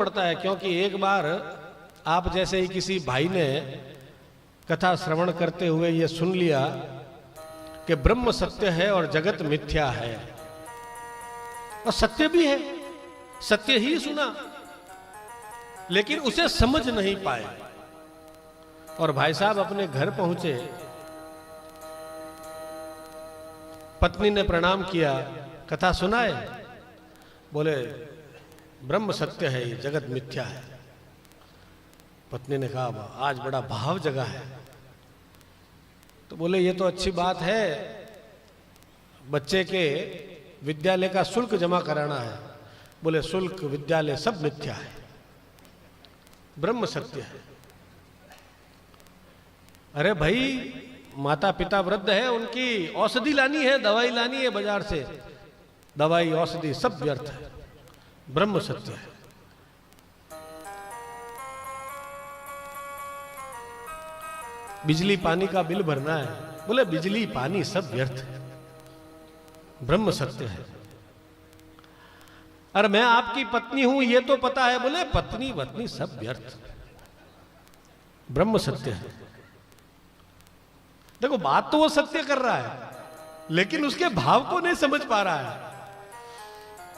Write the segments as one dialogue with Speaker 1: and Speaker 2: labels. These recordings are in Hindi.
Speaker 1: पड़ता है, क्योंकि एक बार आप जैसे ही किसी भाई ने कथा श्रवण करते हुए ये सुन लिया कि ब्रह्म सत्य है और जगत मिथ्या है, और सत्य भी है, सत्य ही सुना, लेकिन उसे समझ नहीं पाए। और भाई साहब अपने घर पहुंचे, पत्नी ने प्रणाम किया, कथा सुनाए, बोले ब्रह्म सत्य है, ये जगत मिथ्या है। पत्नी ने कहा आज बड़ा भाव जगा है। तो बोले ये तो अच्छी बात है, बच्चे के विद्यालय का शुल्क जमा कराना है। बोले शुल्क विद्यालय सब मिथ्या है, ब्रह्म सत्य है। अरे भाई माता पिता वृद्ध है, उनकी औषधि लानी है, दवाई लानी है बाजार से, दवाई औषधि सब व्यर्थ है, ब्रह्म सत्य है। बिजली पानी का बिल भरना है, बोले बिजली पानी सब व्यर्थ है, ब्रह्म सत्य है। अरे मैं आपकी पत्नी हूं ये तो पता है, बोले पत्नी वत्नी सब व्यर्थ, ब्रह्म सत्य है। देखो बात तो वो सत्य कर रहा है, लेकिन उसके भाव को नहीं समझ पा रहा है।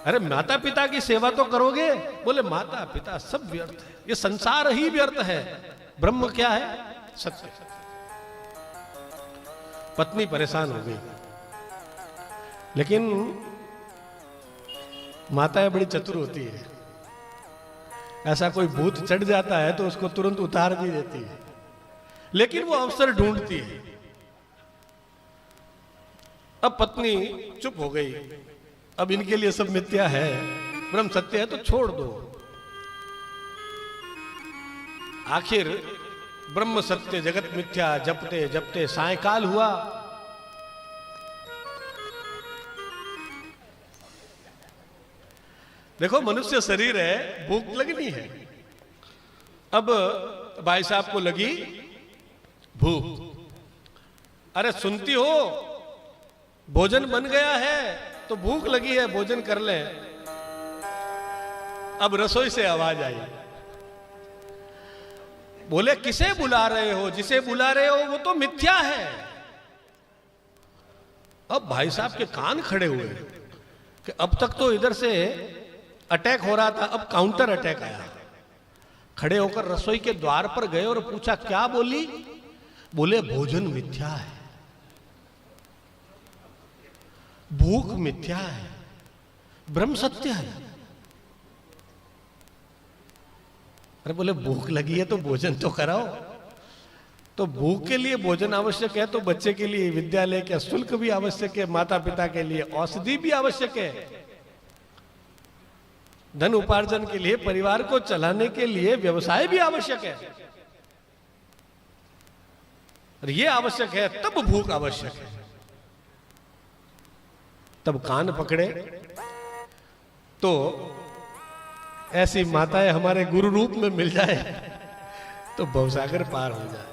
Speaker 1: अरे माता पिता की सेवा तो करोगे, बोले माता पिता सब व्यर्थ है, ये संसार ही व्यर्थ है, ब्रह्म क्या है? सत्य। पत्नी परेशान हो गई, लेकिन माताएं बड़ी चतुर होती है, ऐसा कोई भूत चढ़ जाता है तो उसको तुरंत उतार भी देती है, लेकिन वो अवसर ढूंढती है। अब पत्नी चुप हो गई, अब इनके लिए सब मिथ्या है, ब्रह्म सत्य है तो छोड़ दो। आखिर ब्रह्म सत्य जगत मिथ्या जपते जपते सायकाल हुआ। देखो मनुष्य शरीर है, भूख लगनी है। अब भाई साहब को लगी भूख। अरे सुनती हो भोजन बन गया है, तो भूख लगी है, भोजन कर ले। अब रसोई से आवाज आई, बोले किसे बुला रहे हो? जिसे बुला रहे हो वो तो मिथ्या है। अब भाई साहब के कान खड़े हुए कि अब तक तो इधर से अटैक हो रहा था, अब काउंटर अटैक आया। खड़े होकर रसोई के द्वार पर गए और पूछा क्या बोली? बोले भोजन मिथ्या है, भूख मिथ्या है, ब्रह्म सत्य है। अरे बोले भूख लगी है तो भोजन तो कराओ। तो भूख के लिए भोजन आवश्यक है, तो बच्चे के लिए विद्यालय का शुल्क भी आवश्यक है, माता पिता के लिए औषधि भी आवश्यक है, धन उपार्जन के लिए, परिवार को चलाने के लिए व्यवसाय भी आवश्यक है। और ये आवश्यक है तब भूख आवश्यक है। तब कान पकड़े तो ऐसी माताएं हमारे गुरु रूप में मिल जाए तो भवसागर पार हो जाए।